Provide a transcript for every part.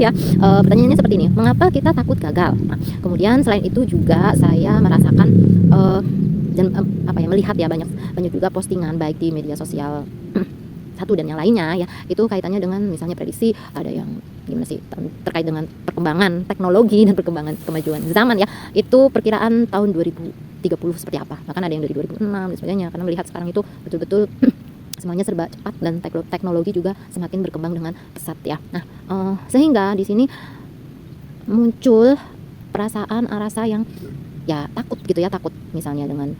Ya, pertanyaannya seperti ini, mengapa kita takut gagal? Nah, kemudian selain itu juga saya merasakan dan melihat ya banyak banyak juga postingan baik di media sosial satu dan yang lainnya ya, itu kaitannya dengan misalnya prediksi, ada yang gimana sih terkait dengan perkembangan teknologi dan perkembangan kemajuan zaman ya, itu perkiraan tahun 2030 seperti apa, bahkan ada yang dari 2006 dan sebagainya, karena melihat sekarang itu betul-betul semuanya serba cepat dan teknologi juga semakin berkembang dengan pesat ya. Nah, sehingga di sini muncul perasaan rasa yang ya takut gitu ya, takut misalnya dengan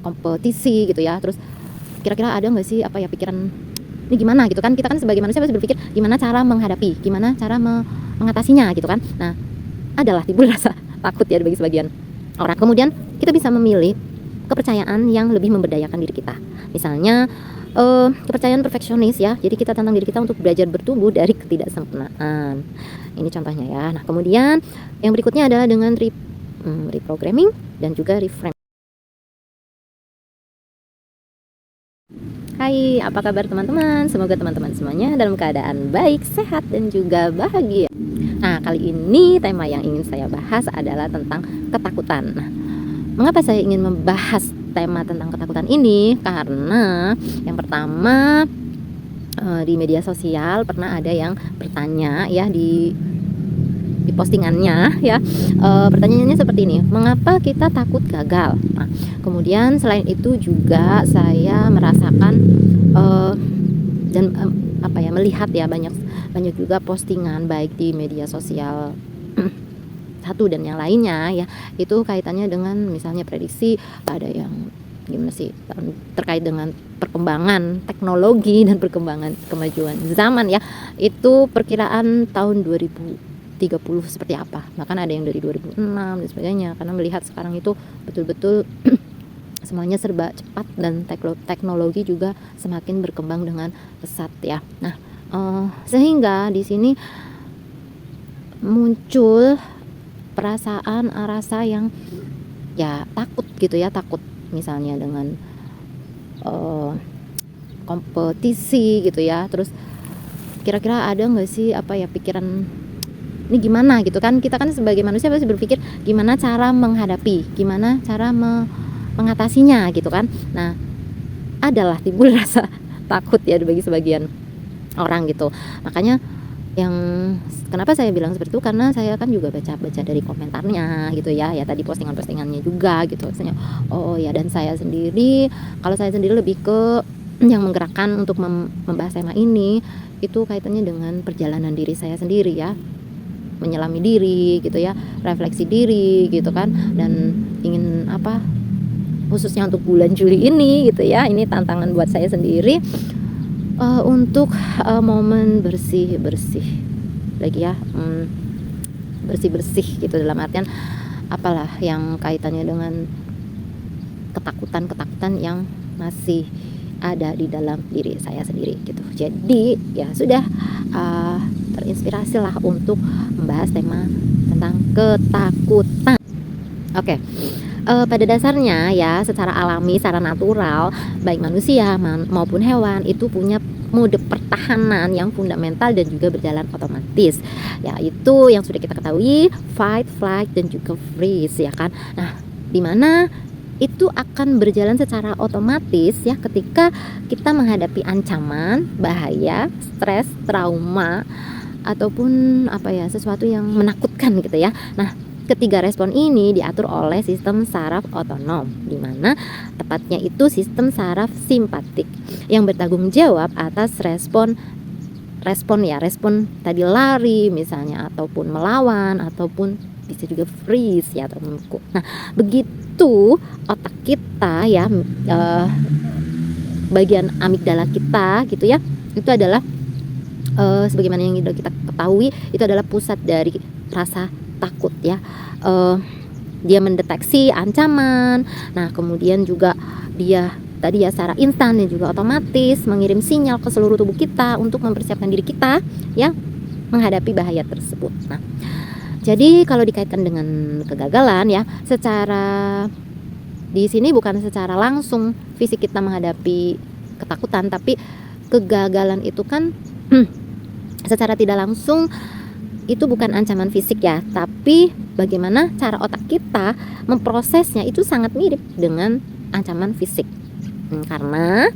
kompetisi gitu ya. Terus kira-kira ada nggak sih pikiran ini gimana gitu kan, kita kan sebagai manusia pasti berpikir gimana cara menghadapi, gimana cara mengatasinya gitu kan. Nah, adalah timbul rasa takut ya bagi sebagian orang. Kemudian kita bisa memilih kepercayaan yang lebih memberdayakan diri kita. Misalnya kepercayaan perfeksionis ya. Jadi kita tantang diri kita untuk belajar bertumbuh dari ketidaksempurnaan. Ini contohnya ya. Nah, kemudian yang berikutnya adalah dengan reprogramming dan juga reframe. Hai, apa kabar teman-teman? Semoga teman-teman semuanya dalam keadaan baik, sehat, dan juga bahagia. Nah, kali ini tema yang ingin saya bahas adalah tentang ketakutan. Nah, mengapa saya ingin membahas tema tentang ketakutan ini? Karena yang pertama, di media sosial pernah ada yang bertanya ya di postingannya ya, pertanyaannya seperti ini, mengapa kita takut gagal? Nah, kemudian selain itu juga saya merasakan dan melihat ya banyak juga postingan baik di media sosial satu dan yang lainnya ya, itu kaitannya dengan misalnya prediksi, ada yang gimana sih terkait dengan perkembangan teknologi dan perkembangan kemajuan zaman ya, itu perkiraan tahun 2030 seperti apa, bahkan ada yang dari 2006 dan sebagainya, karena melihat sekarang itu betul-betul semuanya serba cepat dan teknologi juga semakin berkembang dengan pesat ya. Nah, sehingga di sini muncul perasaan rasa yang ya takut gitu ya, takut misalnya dengan kompetisi gitu ya. Terus kira-kira ada nggak sih pikiran ini gimana gitu kan, kita kan sebagai manusia pasti berpikir gimana cara menghadapi, gimana cara mengatasinya gitu kan. Nah, adalah timbul rasa takut ya bagi sebagian orang gitu. Makanya yang kenapa saya bilang seperti itu, karena saya kan juga baca dari komentarnya gitu ya, tadi postingannya juga gitu. Misalnya, oh ya, dan saya sendiri, kalau saya sendiri lebih ke yang menggerakkan untuk membahas tema ini itu kaitannya dengan perjalanan diri saya sendiri ya, menyelami diri gitu ya, refleksi diri gitu kan, dan ingin khususnya untuk bulan Juli ini gitu ya, ini tantangan buat saya sendiri untuk momen bersih lagi ya, bersih gitu, dalam artian apalah yang kaitannya dengan ketakutan yang masih ada di dalam diri saya sendiri gitu. Jadi ya sudah, terinspirasilah untuk membahas tema tentang ketakutan. Oke. Pada dasarnya ya, secara alami, secara natural, baik manusia maupun hewan itu punya mode pertahanan yang fundamental dan juga berjalan otomatis, yaitu yang sudah kita ketahui, fight, flight, dan juga freeze ya kan. Nah, dimana itu akan berjalan secara otomatis ya ketika kita menghadapi ancaman, bahaya, stres, trauma, ataupun sesuatu yang menakutkan gitu ya. Nah, ketiga respon ini diatur oleh sistem saraf otonom, di mana tepatnya itu sistem saraf simpatik yang bertanggung jawab atas respon tadi lari misalnya, ataupun melawan, ataupun bisa juga freeze ya, atau membungkuk. Nah, begitu otak kita ya, bagian amigdala kita gitu ya, itu adalah sebagaimana yang sudah kita ketahui, itu adalah pusat dari rasa takut ya. Dia mendeteksi ancaman. Nah, kemudian juga dia tadi ya secara instan dan juga otomatis mengirim sinyal ke seluruh tubuh kita untuk mempersiapkan diri kita ya menghadapi bahaya tersebut. Nah, jadi kalau dikaitkan dengan kegagalan ya, secara di sini bukan secara langsung fisik kita menghadapi ketakutan, tapi kegagalan itu kan secara tidak langsung itu bukan ancaman fisik ya, tapi bagaimana cara otak kita memprosesnya itu sangat mirip dengan ancaman fisik. Karena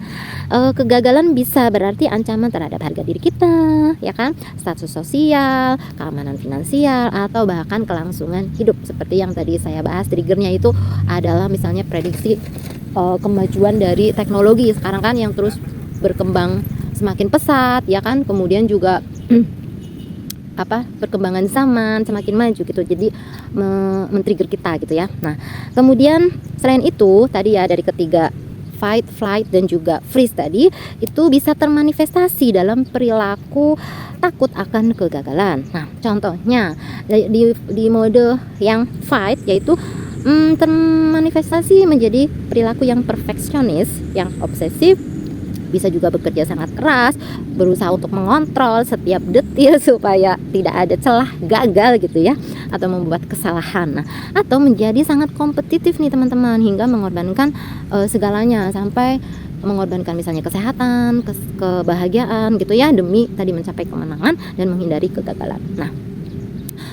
kegagalan bisa berarti ancaman terhadap harga diri kita, ya kan, status sosial, keamanan finansial, atau bahkan kelangsungan hidup. Seperti yang tadi saya bahas, triggernya itu adalah misalnya prediksi kemajuan dari teknologi sekarang kan yang terus berkembang semakin pesat, ya kan, kemudian juga perkembangan zaman semakin maju gitu, jadi men-trigger kita gitu ya. Nah, kemudian selain itu tadi ya, dari ketiga fight, flight, dan juga freeze tadi itu bisa termanifestasi dalam perilaku takut akan kegagalan. Nah, contohnya di mode yang fight yaitu termanifestasi menjadi perilaku yang perfeksionis, yang obsesif, bisa juga bekerja sangat keras, berusaha untuk mengontrol setiap detil supaya tidak ada celah gagal gitu ya, atau membuat kesalahan. Nah, atau menjadi sangat kompetitif nih teman-teman, hingga mengorbankan segalanya, sampai mengorbankan misalnya kesehatan, kebahagiaan gitu ya, demi tadi mencapai kemenangan dan menghindari kegagalan. Nah,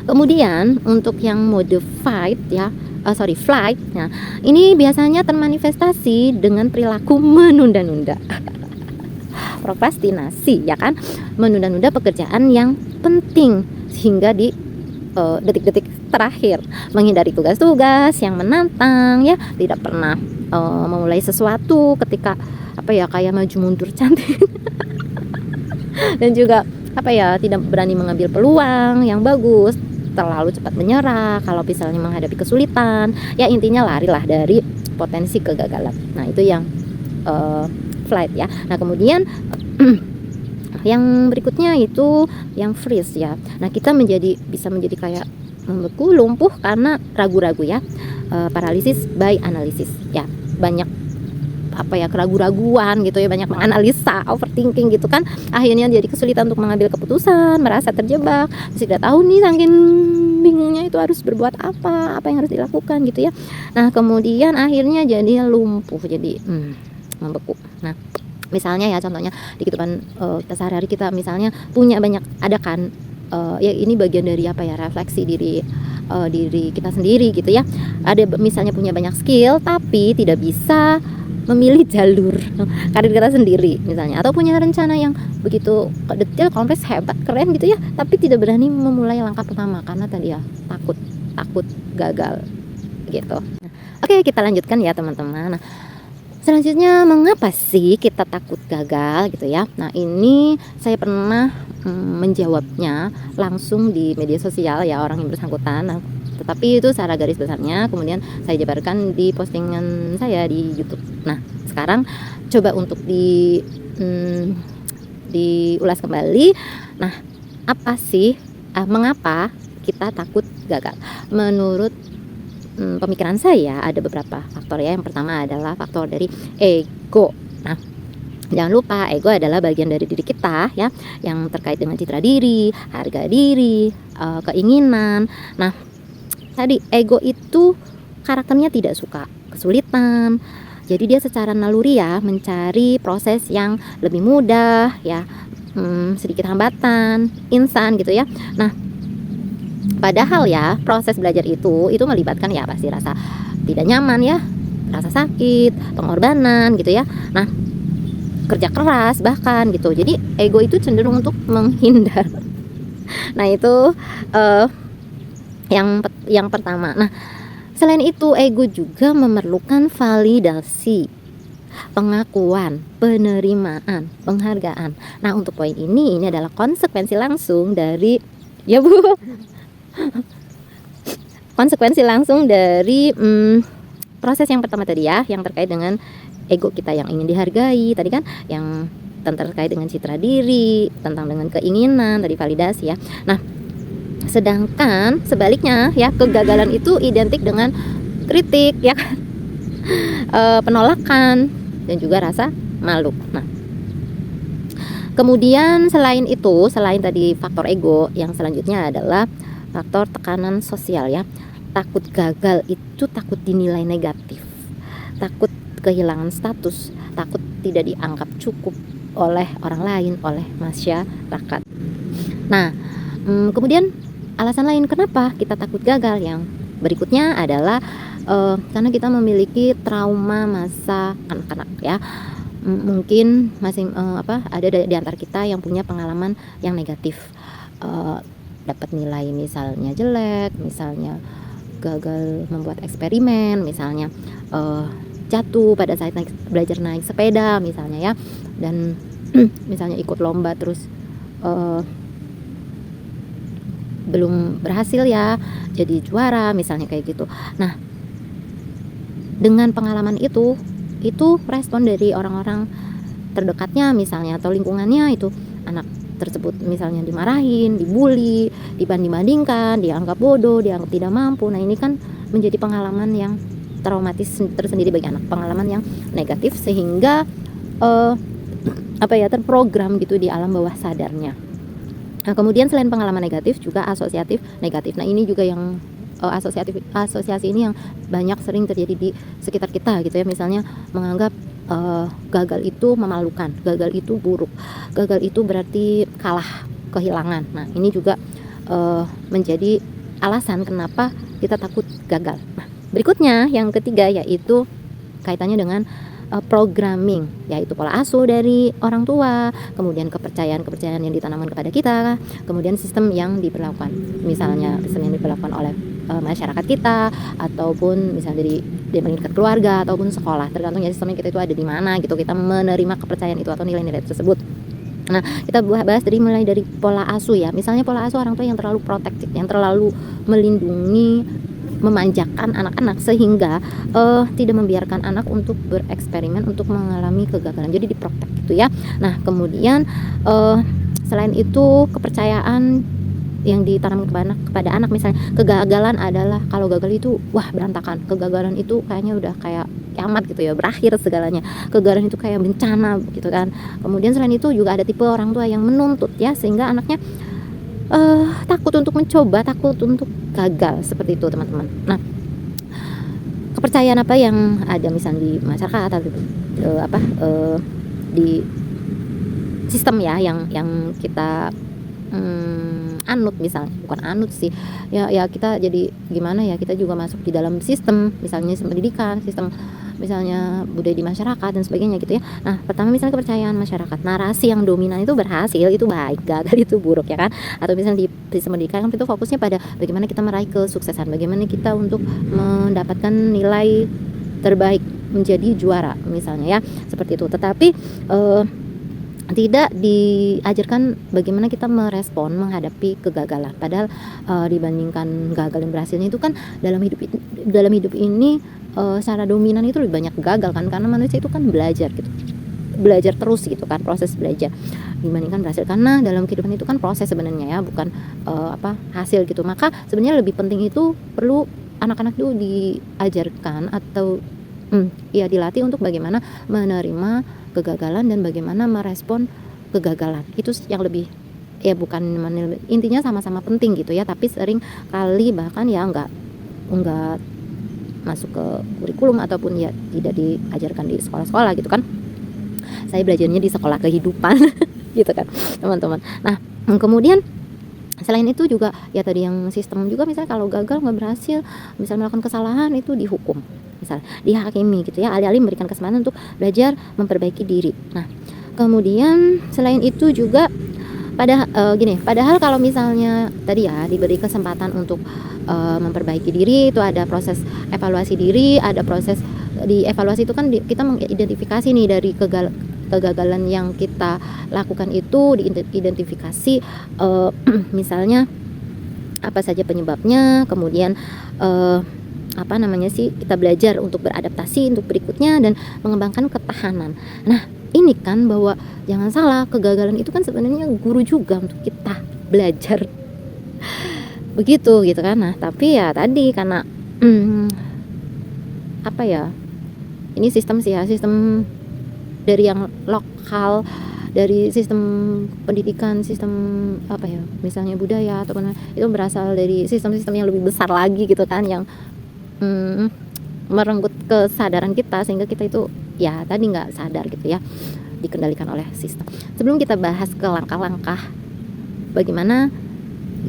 kemudian untuk yang mode fight ya, flight, nah ini biasanya termanifestasi dengan perilaku menunda-nunda. Prokrastinasi ya kan, menunda-nunda pekerjaan yang penting sehingga di detik-detik terakhir, menghindari tugas-tugas yang menantang ya, tidak pernah memulai sesuatu ketika kayak maju mundur cantik dan juga tidak berani mengambil peluang yang bagus, terlalu cepat menyerah kalau misalnya menghadapi kesulitan ya, intinya larilah dari potensi kegagalan. Nah, itu yang flight ya. Nah, kemudian yang berikutnya itu yang freeze ya. Nah, kita bisa menjadi kayak membeku, lumpuh karena ragu-ragu ya, paralisis by analysis ya, banyak keraguan-raguan gitu ya, banyak menganalisa, overthinking gitu kan, akhirnya jadi kesulitan untuk mengambil keputusan, merasa terjebak, tidak tahu nih, saking bingungnya itu harus berbuat apa yang harus dilakukan gitu ya. Nah, kemudian akhirnya jadi lumpuh, jadi membeku. Nah, misalnya ya, contohnya di kehidupan kita sehari-hari, kita misalnya punya banyak, ada kan ya ini bagian dari refleksi diri kita sendiri gitu ya. Ada misalnya punya banyak skill tapi tidak bisa memilih jalur karir kita sendiri misalnya, atau punya rencana yang begitu detail, kompleks, hebat, keren gitu ya, tapi tidak berani memulai langkah pertama karena tadi ya takut gagal gitu. Oke, kita lanjutkan ya teman-teman. Nah, selanjutnya, mengapa sih kita takut gagal gitu ya? Nah, ini saya pernah menjawabnya langsung di media sosial ya, orang yang bersangkutan. Nah, tetapi itu secara garis besarnya kemudian saya jabarkan di postingan saya di YouTube. Nah, sekarang coba untuk diulas kembali. Nah, apa sih mengapa kita takut gagal? Menurut pemikiran saya ada beberapa faktor ya. Yang pertama adalah faktor dari ego. Nah, jangan lupa ego adalah bagian dari diri kita ya, yang terkait dengan citra diri, harga diri, keinginan. Nah, tadi ego itu karakternya tidak suka kesulitan. Jadi dia secara naluri ya mencari proses yang lebih mudah ya, sedikit hambatan, instan gitu ya. Nah, padahal ya proses belajar itu melibatkan ya pasti rasa tidak nyaman ya, rasa sakit, pengorbanan gitu ya. Nah, kerja keras bahkan gitu. Jadi ego itu cenderung untuk menghindar. Nah, itu yang pertama. Nah, selain itu ego juga memerlukan validasi, pengakuan, penerimaan, penghargaan. Nah, untuk poin ini adalah konsekuensi langsung dari konsekuensi langsung dari proses yang pertama tadi ya, yang terkait dengan ego kita yang ingin dihargai tadi kan, yang terkait dengan citra diri, tentang dengan keinginan tadi, validasi ya. Nah, sedangkan sebaliknya ya, kegagalan itu identik dengan kritik ya kan, penolakan dan juga rasa malu. Nah, kemudian selain tadi faktor ego, yang selanjutnya adalah faktor tekanan sosial ya. Takut gagal itu takut dinilai negatif, takut kehilangan status, takut tidak dianggap cukup oleh orang lain, oleh masyarakat. Nah, kemudian alasan lain kenapa kita takut gagal yang berikutnya adalah karena kita memiliki trauma masa kanak-kanak ya. Mungkin masing ada di antara kita yang punya pengalaman yang negatif, dapat nilai misalnya jelek, misalnya gagal membuat eksperimen, misalnya jatuh pada saat belajar naik sepeda misalnya ya, dan misalnya ikut lomba terus belum berhasil ya jadi juara misalnya kayak gitu. Nah, dengan pengalaman itu respon dari orang-orang terdekatnya misalnya atau lingkungannya itu, anak tersebut misalnya dimarahin, dibully, dibanding-bandingkan, dianggap bodoh, dianggap tidak mampu. Nah, ini kan menjadi pengalaman yang traumatis tersendiri bagi anak, pengalaman yang negatif sehingga terprogram gitu di alam bawah sadarnya. Nah, kemudian selain pengalaman negatif juga asosiatif negatif. Nah, ini juga yang asosiasi ini yang banyak sering terjadi di sekitar kita gitu ya. Misalnya menganggap gagal itu memalukan, gagal itu buruk, gagal itu berarti kalah, kehilangan. Nah, ini juga menjadi alasan kenapa kita takut gagal. Nah, berikutnya yang ketiga yaitu kaitannya dengan programming, yaitu pola asuh dari orang tua, kemudian kepercayaan yang ditanamkan kepada kita, kemudian sistem yang diberlakukan, misalnya sistem yang diberlakukan oleh masyarakat kita, ataupun misalnya dari lingkungan keluarga ataupun sekolah, tergantung ya sistemnya kita itu ada di mana gitu, kita menerima kepercayaan itu atau nilai-nilai tersebut. Nah, kita bahas mulai dari pola asuh ya, misalnya pola asuh orang tua yang terlalu protektif, yang terlalu melindungi, memanjakan anak-anak sehingga tidak membiarkan anak untuk bereksperimen, untuk mengalami kegagalan, jadi diprotek gitu ya. Nah, kemudian selain itu kepercayaan yang ditanam kepada anak, misalnya kegagalan adalah, kalau gagal itu wah berantakan, kegagalan itu kayaknya udah kayak kiamat gitu ya, berakhir segalanya, kegagalan itu kayak bencana gitu kan. Kemudian selain itu juga ada tipe orang tua yang menuntut ya, sehingga anaknya takut untuk mencoba, takut untuk gagal, seperti itu teman-teman. Nah, kepercayaan apa yang ada misalnya di masyarakat atau di sistem ya yang kita anut, misalnya bukan anut sih ya kita jadi gimana ya, kita juga masuk di dalam sistem, misalnya sistem pendidikan, sistem misalnya budaya di masyarakat dan sebagainya gitu ya. Nah, pertama misalnya kepercayaan masyarakat, narasi yang dominan itu berhasil itu baik, gagal itu buruk ya kan. Atau misalnya di sistem pendidikan kan itu fokusnya pada bagaimana kita meraih kesuksesan, bagaimana kita untuk mendapatkan nilai terbaik, menjadi juara misalnya ya, seperti itu. Tetapi tidak diajarkan bagaimana kita merespon menghadapi kegagalan. Padahal dibandingkan gagal dan berhasilnya itu kan dalam hidup ini secara dominan itu lebih banyak gagal kan, karena manusia itu kan belajar gitu, belajar terus gitu kan, proses belajar dibandingkan berhasil, karena dalam kehidupan itu kan proses sebenarnya ya, bukan hasil gitu. Maka sebenarnya lebih penting itu perlu anak-anak itu diajarkan atau dilatih untuk bagaimana menerima kegagalan dan bagaimana merespon kegagalan. Itu yang lebih ya, bukan intinya sama-sama penting gitu ya, tapi sering kali bahkan ya enggak masuk ke kurikulum ataupun ya tidak diajarkan di sekolah-sekolah gitu kan. Saya belajarnya di sekolah kehidupan gitu kan teman-teman. Nah, kemudian selain itu juga ya tadi yang sistem juga, misalnya kalau gagal nggak berhasil, misalnya melakukan kesalahan itu dihukum, misalnya dihakimi gitu ya, alih-alih memberikan kesempatan untuk belajar memperbaiki diri. Nah, kemudian selain itu juga padahal kalau misalnya tadi ya diberi kesempatan untuk memperbaiki diri, itu ada proses evaluasi diri, ada proses di evaluasi itu kan kita mengidentifikasi nih dari kegagalan yang kita lakukan itu, diidentifikasi misalnya apa saja penyebabnya, kemudian kita belajar untuk beradaptasi untuk berikutnya dan mengembangkan ketahanan. Nah, ini kan bahwa jangan salah, kegagalan itu kan sebenarnya guru juga untuk kita belajar begitu gitu kan. Nah, tapi ya tadi karena ini sistem dari yang lokal, dari sistem pendidikan, sistem misalnya budaya ataupun itu berasal dari sistem-sistem yang lebih besar lagi gitu kan, yang merenggut kesadaran kita sehingga kita itu ya tadi nggak sadar gitu ya, dikendalikan oleh sistem. Sebelum kita bahas ke langkah-langkah bagaimana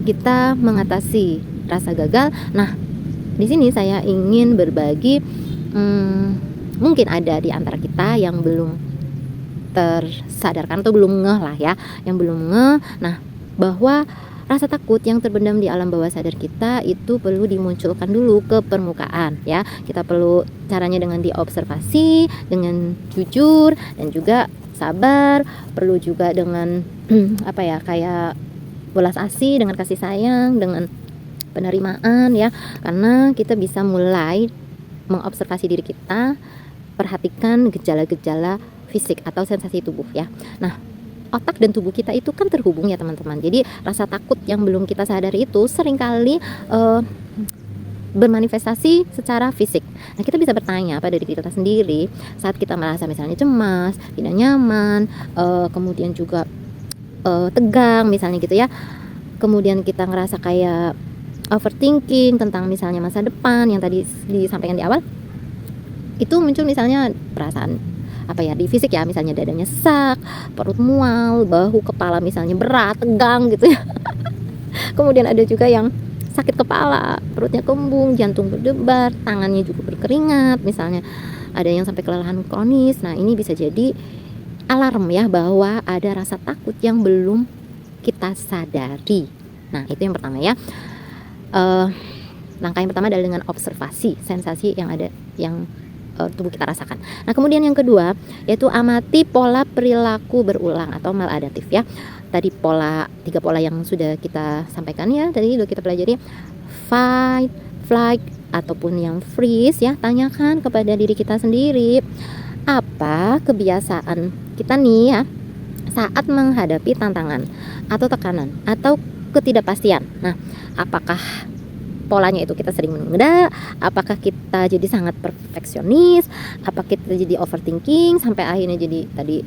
kita mengatasi rasa gagal. Nah, di sini saya ingin berbagi, mungkin ada di antara kita yang belum tersadarkan atau belum ngeh lah ya, yang belum ngeh. Nah, bahwa rasa takut yang terpendam di alam bawah sadar kita itu perlu dimunculkan dulu ke permukaan ya. Kita perlu caranya dengan diobservasi, dengan jujur dan juga sabar, perlu juga dengan kayak belas asih, dengan kasih sayang, dengan penerimaan ya. Karena kita bisa mulai mengobservasi diri kita, perhatikan gejala-gejala fisik atau sensasi tubuh ya. Nah, otak dan tubuh kita itu kan terhubung ya teman-teman. Jadi rasa takut yang belum kita sadari itu seringkali bermanifestasi secara fisik. Nah, kita bisa bertanya pada diri kita sendiri saat kita merasa misalnya cemas, tidak nyaman, kemudian juga tegang misalnya gitu ya. Kemudian kita ngerasa kayak overthinking tentang misalnya masa depan yang tadi disampaikan di awal. Itu muncul misalnya perasaan di fisik ya, misalnya dadanya sesak, perut mual, bahu kepala misalnya berat, tegang gitu ya. Kemudian ada juga yang sakit kepala, perutnya kembung, jantung berdebar, tangannya juga berkeringat, misalnya ada yang sampai kelelahan kronis. Nah, ini bisa jadi alarm ya bahwa ada rasa takut yang belum kita sadari. Nah, itu yang pertama ya. Langkah yang pertama adalah dengan observasi sensasi yang ada, yang tubuh kita rasakan. Nah, kemudian yang kedua yaitu amati pola perilaku berulang atau maladaptif ya. Tadi 3 pola yang sudah kita sampaikan ya, tadi sudah kita pelajari, fight, flight ataupun yang freeze ya. Tanyakan kepada diri kita sendiri, apa kebiasaan kita nih ya saat menghadapi tantangan atau tekanan atau ketidakpastian. Nah, apakah polanya itu kita sering menunda, apakah kita jadi sangat perfeksionis, apakah kita jadi overthinking sampai akhirnya jadi tadi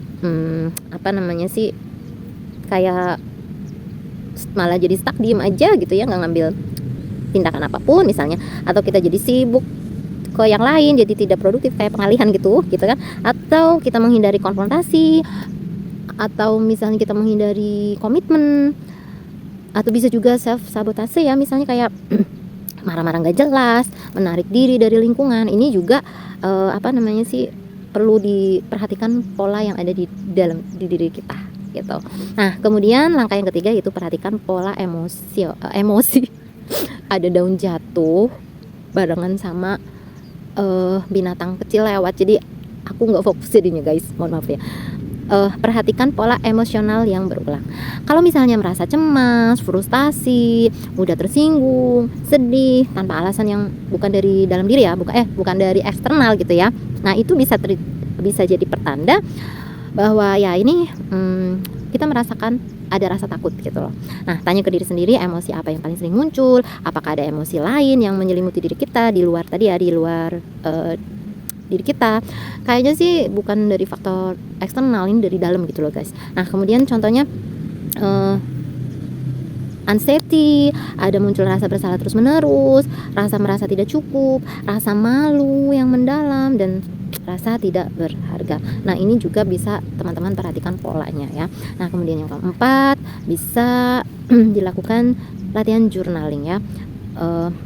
kayak malah jadi stuck diem aja gitu ya, nggak ngambil tindakan apapun misalnya, atau kita jadi sibuk ke yang lain jadi tidak produktif kayak pengalihan gitu kan, atau kita menghindari konfrontasi, atau misalnya kita menghindari komitmen, atau bisa juga self sabotase ya, misalnya kayak marah-marah nggak jelas, menarik diri dari lingkungan. Ini juga perlu diperhatikan pola yang ada di diri kita gitu. Nah, kemudian langkah yang ketiga yaitu perhatikan pola emosi. Ada daun jatuh barengan sama binatang kecil lewat, jadi aku nggak fokus jadinya guys, mohon maaf ya. Perhatikan pola emosional yang berulang. Kalau misalnya merasa cemas, frustasi, mudah tersinggung, sedih tanpa alasan yang bukan dari dalam diri ya, bukan dari eksternal gitu ya. Nah, itu bisa jadi pertanda bahwa ya ini kita merasakan ada rasa takut gitu loh. Nah, tanya ke diri sendiri, emosi apa yang paling sering muncul? Apakah ada emosi lain yang menyelimuti diri kita di luar diri kita? Kayaknya sih bukan dari faktor eksternal, ini dari dalam gitu loh guys. Nah, kemudian contohnya anxiety, ada muncul rasa bersalah terus menerus, rasa merasa tidak cukup, rasa malu yang mendalam, dan rasa tidak berharga. Nah, ini juga bisa teman-teman perhatikan polanya ya. Nah, kemudian yang keempat bisa dilakukan latihan journaling ya.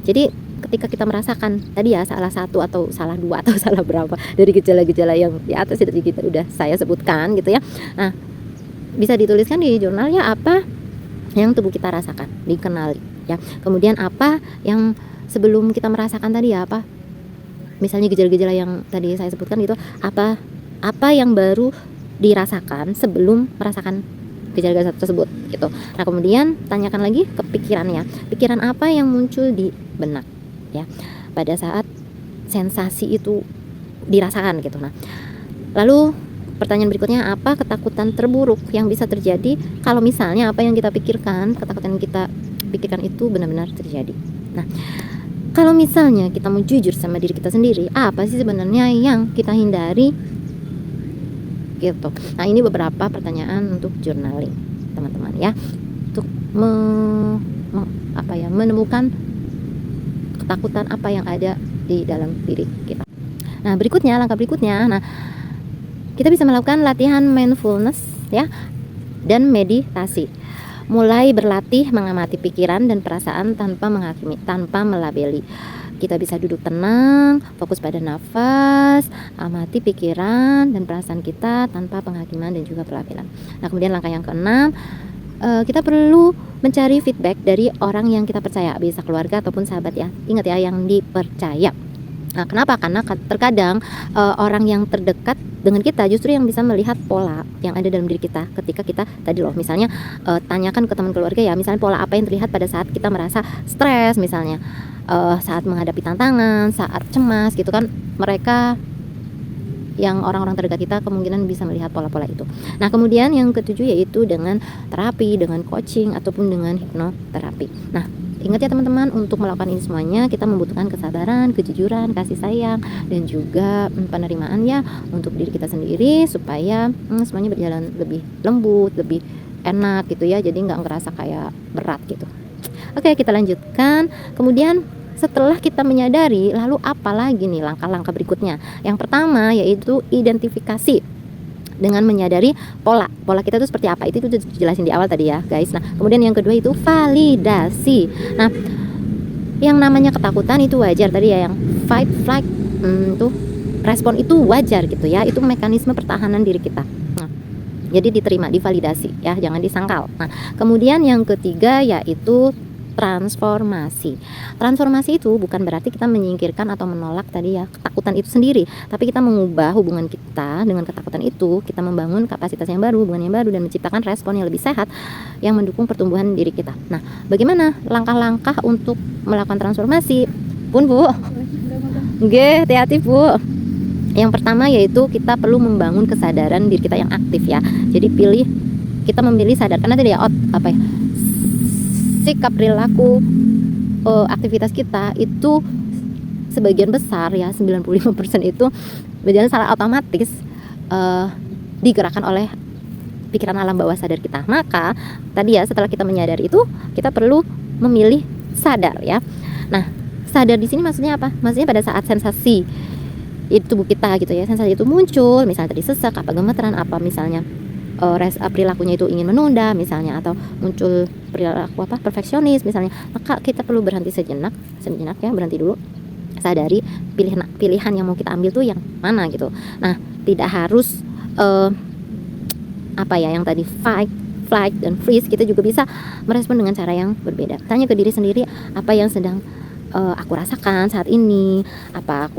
Jadi ketika kita merasakan tadi ya salah satu atau salah dua atau salah berapa dari gejala-gejala yang di atas itu kita udah saya sebutkan gitu ya. Nah, bisa dituliskan di jurnalnya apa yang tubuh kita rasakan, dikenali ya. Kemudian apa yang sebelum kita merasakan tadi ya, apa misalnya gejala-gejala yang tadi saya sebutkan gitu, apa yang baru dirasakan sebelum merasakan gejala-gejala tersebut gitu. Nah, kemudian tanyakan lagi ke pikirannya, pikiran apa yang muncul di benak ya pada saat sensasi itu dirasakan gitu. Nah, lalu pertanyaan berikutnya, apa ketakutan terburuk yang bisa terjadi kalau misalnya apa yang kita pikirkan, ketakutan yang kita pikirkan itu benar-benar terjadi. Nah, kalau misalnya kita mau jujur sama diri kita sendiri, apa sih sebenarnya yang kita hindari gitu. Nah, ini beberapa pertanyaan untuk journaling teman-teman ya, untuk menemukan ketakutan apa yang ada di dalam diri kita. Nah, langkah berikutnya, kita bisa melakukan latihan mindfulness ya dan meditasi. mulai berlatih mengamati pikiran dan perasaan tanpa menghakimi, tanpa melabeli. Kita bisa duduk tenang, fokus pada nafas, amati pikiran dan perasaan kita tanpa penghakiman dan juga pelabelan. Nah, kemudian langkah yang keenam, kita perlu mencari feedback dari orang yang kita percaya, bisa keluarga ataupun sahabat ya. Ingat ya, yang dipercaya. Nah, kenapa? Karena terkadang orang yang terdekat dengan kita justru yang bisa melihat pola yang ada dalam diri kita ketika kita tadi loh, misalnya tanyakan ke teman keluarga ya, misalnya pola apa yang terlihat pada saat kita merasa stres misalnya, saat menghadapi tantangan, saat cemas gitu kan, mereka yang orang-orang terdekat kita kemungkinan bisa melihat pola-pola itu. Nah, kemudian yang ketujuh yaitu dengan terapi, dengan coaching ataupun dengan hipnoterapi. Nah, ingat ya teman-teman, untuk melakukan ini semuanya kita membutuhkan kesabaran, kejujuran, kasih sayang, dan juga penerimaan ya untuk diri kita sendiri supaya semuanya berjalan lebih lembut, lebih enak gitu ya, jadi nggak ngerasa kayak berat gitu. Oke, kita lanjutkan. Kemudian setelah kita menyadari, lalu apa lagi nih langkah-langkah berikutnya? Yang pertama yaitu identifikasi dengan menyadari pola kita itu seperti apa. Itu jelasin di awal tadi ya guys. Nah, kemudian yang kedua itu validasi. Nah, yang namanya ketakutan itu wajar tadi ya, yang fight, flight, tuh respon itu wajar gitu ya. Itu mekanisme pertahanan diri kita. Nah, jadi diterima, divalidasi ya, jangan disangkal. Nah, kemudian yang ketiga yaitu transformasi. Transformasi itu bukan berarti kita menyingkirkan atau menolak tadi ya ketakutan itu sendiri, tapi kita mengubah hubungan kita dengan ketakutan itu. Kita membangun kapasitas yang baru, hubungan yang baru, dan menciptakan respon yang lebih sehat yang mendukung pertumbuhan diri kita. Nah, bagaimana langkah-langkah untuk melakukan transformasi? Pun Bu, nggih, hati-hati Bu. Yang pertama yaitu kita perlu membangun kesadaran diri kita yang aktif ya. Jadi kita memilih sadar, karena tadi ya sikap, perilaku, aktivitas kita itu sebagian besar ya 95% itu berjalan secara otomatis digerakkan oleh pikiran alam bawah sadar kita. Maka tadi ya, setelah kita menyadari itu, kita perlu memilih sadar ya. Nah, sadar di sini maksudnya apa? Maksudnya pada saat sensasi di tubuh kita gitu ya, sensasi itu muncul, misalnya tadi sesak, apa gemeteran, apa misalnya perilakunya itu ingin menunda misalnya, atau muncul perilaku perfeksionis misalnya, maka kita perlu berhenti sejenak ya, berhenti dulu, sadari pilihan yang mau kita ambil tuh yang mana gitu. Nah, tidak harus yang tadi fight, flight, dan freeze. Kita juga bisa merespon dengan cara yang berbeda. Tanya ke diri sendiri, apa yang sedang aku rasakan saat ini, apa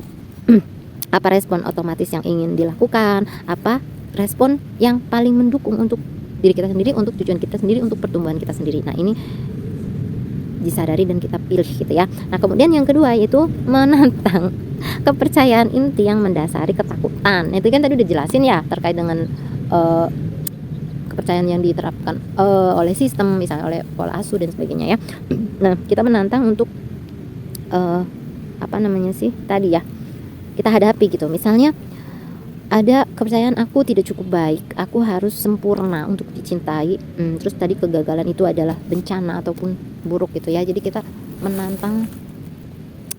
respon otomatis yang ingin dilakukan, apa respon yang paling mendukung untuk diri kita sendiri, untuk tujuan kita sendiri, untuk pertumbuhan kita sendiri. Nah, ini disadari dan kita pilih gitu ya. Nah, kemudian yang kedua yaitu menantang kepercayaan inti yang mendasari ketakutan. Itu kan tadi udah jelasin ya, terkait dengan kepercayaan yang diterapkan oleh sistem, misalnya oleh pola asuh dan sebagainya ya. Nah, kita menantang untuk tadi ya, kita hadapi gitu. Misalnya ada kepercayaan aku tidak cukup baik, aku harus sempurna untuk dicintai, terus tadi kegagalan itu adalah bencana ataupun buruk gitu ya. Jadi kita menantang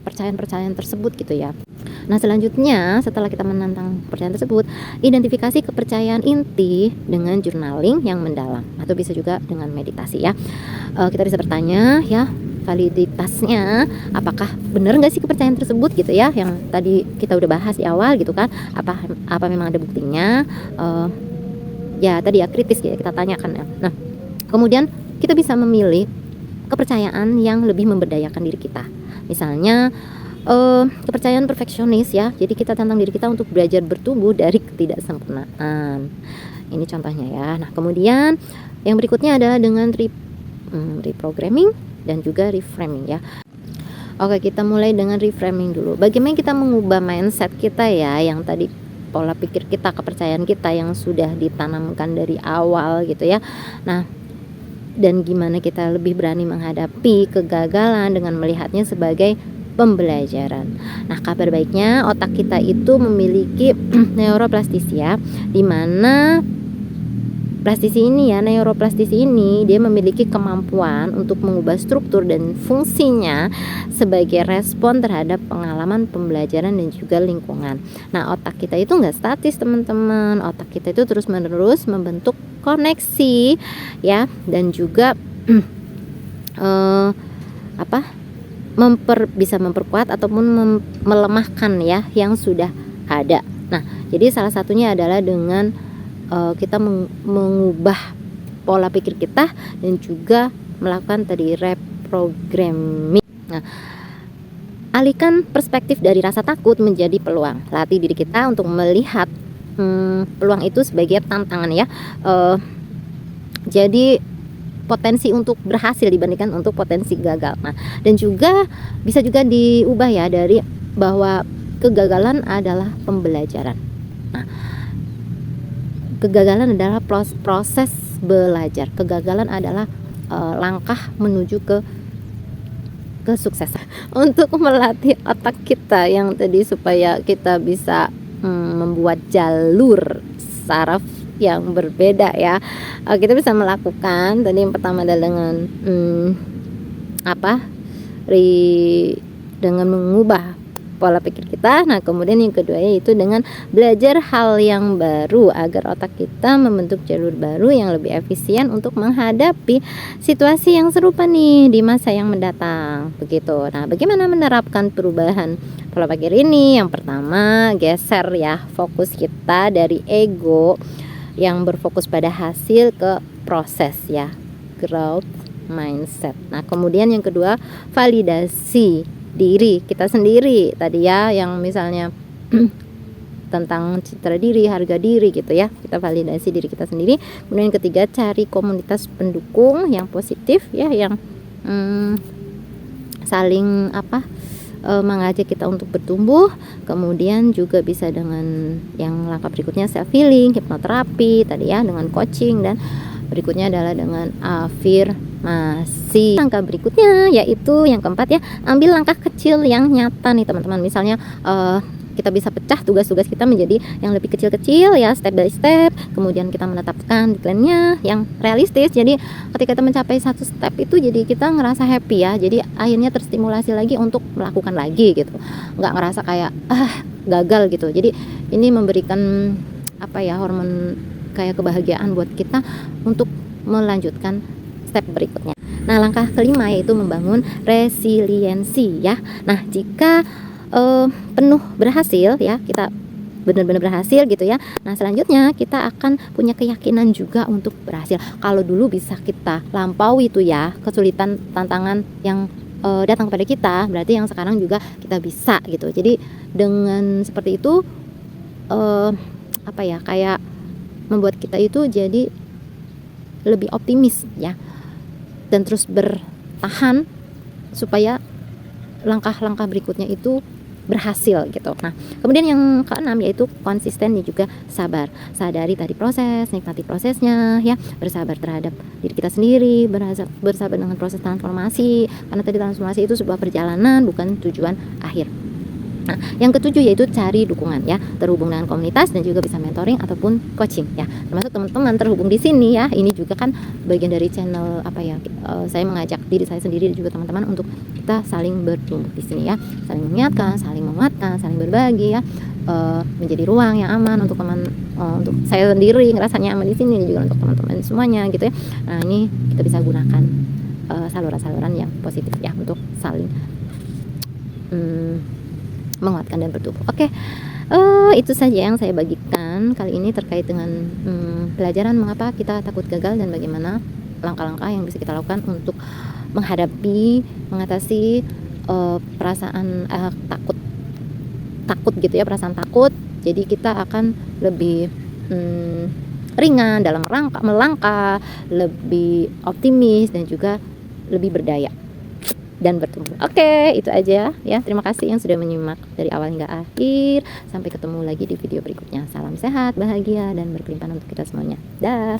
percayaan tersebut gitu ya. Nah, selanjutnya setelah kita menantang percayaan tersebut, identifikasi kepercayaan inti dengan journaling yang mendalam, atau bisa juga dengan meditasi ya. Kita bisa bertanya ya, validitasnya, apakah benar nggak sih kepercayaan tersebut gitu ya, yang tadi kita udah bahas di awal gitu kan, apa memang ada buktinya, ya tadi ya kritis ya kita tanyakan ya. Nah, kemudian kita bisa memilih kepercayaan yang lebih memberdayakan diri kita, misalnya kepercayaan perfeksionis ya, jadi kita tantang diri kita untuk belajar bertumbuh dari ketidaksempurnaan. Ini contohnya ya. Nah, kemudian yang berikutnya adalah dengan reprogramming dan juga reframing ya. Oke, kita mulai dengan reframing dulu. Bagaimana kita mengubah mindset kita ya, yang tadi pola pikir kita, kepercayaan kita yang sudah ditanamkan dari awal gitu ya. Nah, dan gimana kita lebih berani menghadapi kegagalan dengan melihatnya sebagai pembelajaran. Nah, kabar baiknya otak kita itu memiliki neuroplastis ya, di mana neuroplastisi ini dia memiliki kemampuan untuk mengubah struktur dan fungsinya sebagai respon terhadap pengalaman pembelajaran dan juga lingkungan. Nah, otak kita itu nggak statis teman-teman. Otak kita itu terus-menerus membentuk koneksi ya, dan juga bisa memperkuat ataupun melemahkan ya yang sudah ada. Nah, jadi salah satunya adalah dengan kita mengubah pola pikir kita dan juga melakukan tadi reprogramming. Nah, alihkan perspektif dari rasa takut menjadi peluang. Latih diri kita untuk melihat peluang itu sebagai tantangan ya. Jadi potensi untuk berhasil dibandingkan untuk potensi gagal. Nah, dan juga bisa juga diubah ya dari bahwa kegagalan adalah pembelajaran. Nah, kegagalan adalah proses belajar. Kegagalan adalah langkah menuju ke kesuksesan. Untuk melatih otak kita yang tadi supaya kita bisa membuat jalur saraf yang berbeda ya, kita bisa melakukan tadi yang pertama adalah dengan dengan mengubah pola pikir kita. Nah, kemudian yang kedua yaitu dengan belajar hal yang baru agar otak kita membentuk jalur baru yang lebih efisien untuk menghadapi situasi yang serupa nih di masa yang mendatang. Begitu. Nah, bagaimana menerapkan perubahan pola pikir ini? Yang pertama, geser ya fokus kita dari ego yang berfokus pada hasil ke proses ya, growth mindset. Nah, kemudian yang kedua, validasi diri kita sendiri tadi ya, yang misalnya tentang citra diri, harga diri gitu ya, kita validasi diri kita sendiri. Kemudian yang ketiga, cari komunitas pendukung yang positif ya, yang saling mengajak kita untuk bertumbuh. Kemudian juga bisa dengan yang langkah berikutnya self healing, hipnoterapi tadi ya, dengan coaching, dan berikutnya adalah dengan afirmasi. Langkah berikutnya yaitu yang keempat ya, ambil langkah kecil yang nyata nih teman-teman. Misalnya kita bisa pecah tugas-tugas kita menjadi yang lebih kecil-kecil ya, step by step. Kemudian kita menetapkan deadline-nya yang realistis. Jadi ketika kita mencapai satu step itu jadi kita ngerasa happy ya. Jadi akhirnya terstimulasi lagi untuk melakukan lagi gitu. Nggak ngerasa kayak gagal gitu. Jadi ini memberikan hormon kayak kebahagiaan buat kita untuk melanjutkan step berikutnya. Nah, langkah kelima yaitu membangun resiliensi ya. Nah, jika penuh berhasil ya, kita benar-benar berhasil gitu ya. Nah, selanjutnya kita akan punya keyakinan juga untuk berhasil. Kalau dulu bisa kita lampaui itu ya, kesulitan, tantangan yang datang kepada kita, berarti yang sekarang juga kita bisa gitu. Jadi dengan seperti itu kayak membuat kita itu jadi lebih optimis ya, dan terus bertahan supaya langkah-langkah berikutnya itu berhasil gitu. Nah, kemudian yang keenam yaitu konsisten dan juga sabar. Sadari tadi proses, nikmati prosesnya ya, bersabar terhadap diri kita sendiri, bersabar dengan proses transformasi, karena tadi transformasi itu sebuah perjalanan, bukan tujuan akhir. Nah, yang ketujuh yaitu cari dukungan ya, terhubung dengan komunitas dan juga bisa mentoring ataupun coaching ya. Termasuk teman-teman terhubung di sini ya. Ini juga kan bagian dari channel saya mengajak diri saya sendiri dan juga teman-teman untuk kita saling bertumbuh di sini ya, saling mengingatkan, saling menguatkan, saling berbagi ya, menjadi ruang yang aman untuk untuk saya sendiri ngerasa nyaman di sini, juga untuk teman-teman semuanya gitu ya. Nah, ini kita bisa gunakan saluran-saluran yang positif ya untuk saling menguatkan dan bertumbuh. Oke, itu saja yang saya bagikan kali ini terkait dengan pelajaran mengapa kita takut gagal dan bagaimana langkah-langkah yang bisa kita lakukan untuk mengatasi perasaan takut gitu ya, perasaan takut. Jadi kita akan lebih ringan dalam melangkah, lebih optimis dan juga lebih berdaya dan bertumbuh. Oke, itu aja ya. Terima kasih yang sudah menyimak dari awal hingga akhir. Sampai ketemu lagi di video berikutnya. Salam sehat, bahagia, dan berkelimpahan untuk kita semuanya. Dah.